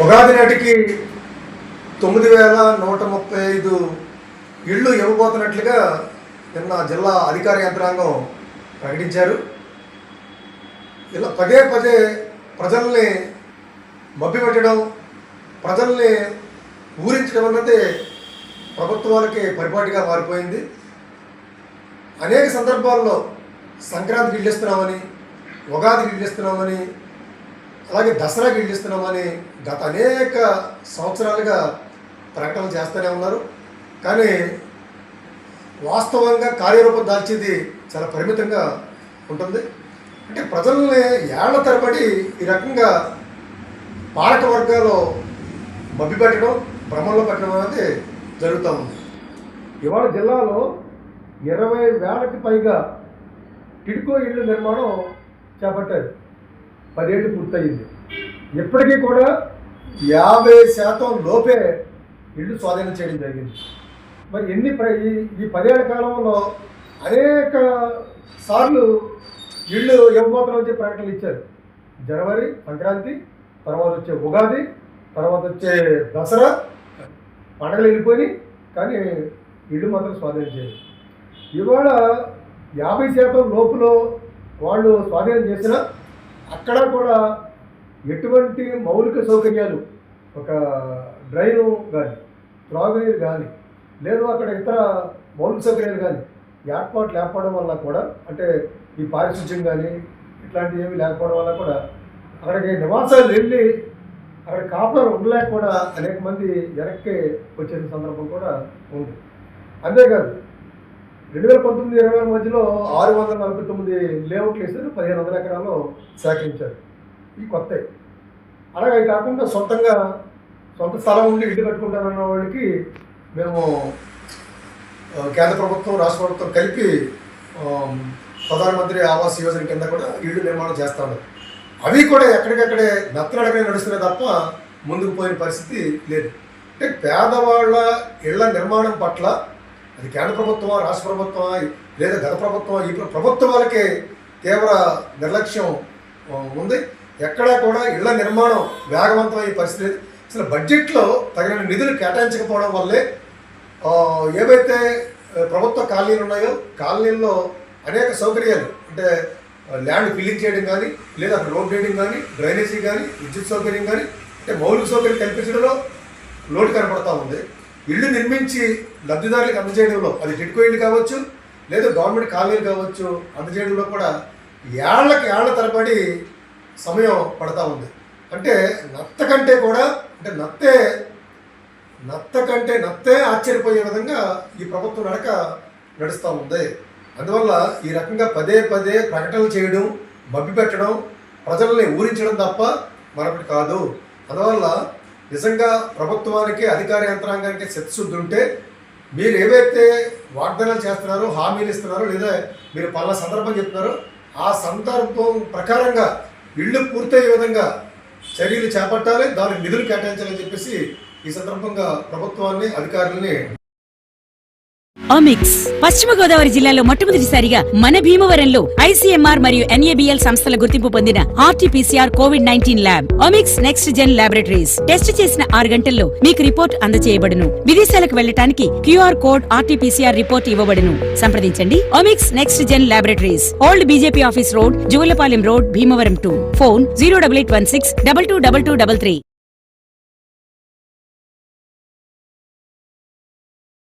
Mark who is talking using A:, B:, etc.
A: ఉగాది నాటికి 9,135 ఇళ్ళు ఇవ్వబోతున్నట్లుగా నిన్న జిల్లా అధికార యంత్రాంగం ప్రకటించారు. ఇలా పదే పదే ప్రజల్ని మభ్యపెట్టడం, ప్రజల్ని ఊరించడం అన్నది ప్రభుత్వాలకి పరిపాటిగా మారిపోయింది. అనేక సందర్భాల్లో సంక్రాంతికి ఇళ్ళు ఇస్తున్నామని, ఉగాదికి ఇళ్ళు ఇస్తున్నామని, అలాగే దసరాకి ఇళ్ళు ఇస్తున్నామని గత అనేక సంవత్సరాలుగా ప్రకటనలు చేస్తూనే ఉన్నారు. కానీ వాస్తవంగా కార్యరూపం దాల్చేది చాలా పరిమితంగా ఉంటుంది. అంటే ప్రజల్ని ఏళ్ల తరబడి ఈ రకంగా పాలక వర్గాలు మభ్యపెట్టడం, భ్రమంలో పెట్టడం అనేది జరుగుతూ ఉంది. ఇవాళ జిల్లాలో 20,000కి పైగా టిడ్కో ఇళ్ళు నిర్మాణం చేపట్టారు. 10 ఏళ్ళు పూర్తయింది. ఇప్పటికీ కూడా 50% లోపే ఇళ్ళు స్వాధీనం చేయడం జరిగింది. మరి ఈ 10 ఏళ్ల కాలంలో అనేక సార్లు ఇళ్ళు ఇవ్వబోతున్నా వచ్చే ప్రకటనలు ఇచ్చారు. జనవరి సంక్రాంతి, తర్వాత వచ్చే ఉగాది, తర్వాత వచ్చే దసరా పండగలు వెళ్ళిపోయి, కానీ ఇళ్ళు మాత్రం స్వాధీనం చేయరు. ఇవాళ 50% లోపులో వాళ్ళు స్వాధీనం చేసిన అక్కడ కూడా ఎటువంటి మౌలిక సౌకర్యాలు, ఒక డ్రైను కానీ, త్రాగునీరు కానీ, లేదు అక్కడ ఇతర మౌలిక సౌకర్యాలు కానీ ఏర్పాటు లేకపోవడం వల్ల కూడా, అంటే ఈ పారిశుధ్యం కానీ ఇట్లాంటివి ఏమీ లేకపోవడం వల్ల కూడా అక్కడికి నివాసాలు వెళ్ళి అక్కడ కాపులు ఉండలేక కూడా అనేక మంది వెనక్కి వచ్చే సందర్భం కూడా ఉంది. అంతేకాదు 2019-20 మధ్యలో 649 లేఅవుట్లు వేసారు, 1,500 ఎకరాలు సేకరించారు. ఈ కొత్త అలాగే కాకుండా సొంత స్థలం ఉండి ఇల్లు కట్టుకుంటారన్న వాళ్ళకి మేము కేంద్ర ప్రభుత్వం, రాష్ట్ర ప్రభుత్వం కలిపి ప్రధానమంత్రి ఆవాస్ యోజన కింద కూడా ఇళ్ళు నిర్మాణం చేస్తాడు. అవి కూడా ఎక్కడికక్కడే నత్తనడకనే నడుస్తున్నాయి తప్ప ముందుకు పోయిన పరిస్థితి లేదు. అంటే పేదవాళ్ళ ఇళ్ల నిర్మాణం పట్ల అది కేంద్ర ప్రభుత్వమా, రాష్ట్ర ప్రభుత్వమా, లేదా గత ప్రభుత్వమా, ఈ ప్రభుత్వాలకే తీవ్ర నిర్లక్ష్యం ఉంది. ఎక్కడా కూడా ఇళ్ల నిర్మాణం వేగవంతమయ్యే పరిస్థితి లేదు. అసలు బడ్జెట్లో తగిన నిధులు కేటాయించకపోవడం వల్లే ఏవైతే ప్రభుత్వ కాలనీలు ఉన్నాయో కాలనీల్లో అనేక సౌకర్యాలు, అంటే ల్యాండ్ ఫిల్లింగ్ చేయడం కానీ, లేదా అక్కడ రోడ్ వేయడం కానీ, డ్రైనేజీ కానీ, విద్యుత్ సౌకర్యం కానీ, అంటే మౌలిక సౌకర్యం కల్పించడంలో లోటు కనపడతా ఉంది. ఇళ్ళు నిర్మించి లబ్ధిదారులకు అందజేయడంలో, అది టిడ్కో ఇళ్ళు కావచ్చు, లేదా గవర్నమెంట్ కాలనీలు కావచ్చు, అందజేయడంలో కూడా ఏళ్ల తరబడి సమయం పడతా ఉంది. అంటే నత్త కంటే నత్తే ఆశ్చర్యపోయే విధంగా ఈ ప్రభుత్వం నడుస్తూ ఉంది. అందువల్ల ఈ రకంగా పదే పదే ప్రకటనలు చేయడం, మభ్యపెట్టడం, ప్రజల్ని ఊరించడం తప్ప మరొకటి కాదు. అందువల్ల నిజంగా ప్రభుత్వానికి, అధికార యంత్రాంగానికి చిత్తశుద్ధి ఉంటే మీరు ఏవైతే వాగ్దానాలు చేస్తున్నారో, హామీలు ఇస్తున్నారో, లేదా మీరు పలానా సందర్భం చెప్తున్నారో ఆ సందర్భం ప్రకారంగా ఇళ్ళు పూర్తయ్యే విధంగా చర్యలు చేపట్టాలి, దానికి నిధులు కేటాయించాలని చెప్పేసి ఈ సందర్భంగా ప్రభుత్వాన్ని, అధికారులని.
B: ఆమిక్స్ పశ్చిమ గోదావరి జిల్లాలో మొట్టమొదటిసారిగా మన భీమవరంలో ఐసీఎంఆర్ మరియు ఎన్ఏబిఎల్ సంస్థల గుర్తింపు పొందిన ఆర్టీపీసీఆర్ కోవిడ్-19 lab Amix next gen laboratories. Test చేసిన 6 గంటల్లో మీకు రిపోర్ట్ అందజేయబడును. విదేశాలకు వెళ్లడానికి QR కోడ్ RT-PCR రిపోర్ట్ ఇవ్వబడును. సంప్రదించండి Amix next gen laboratories, old BJP office road, Juvvalapalem road, Bhimavaram 2. Phone 08816 222233.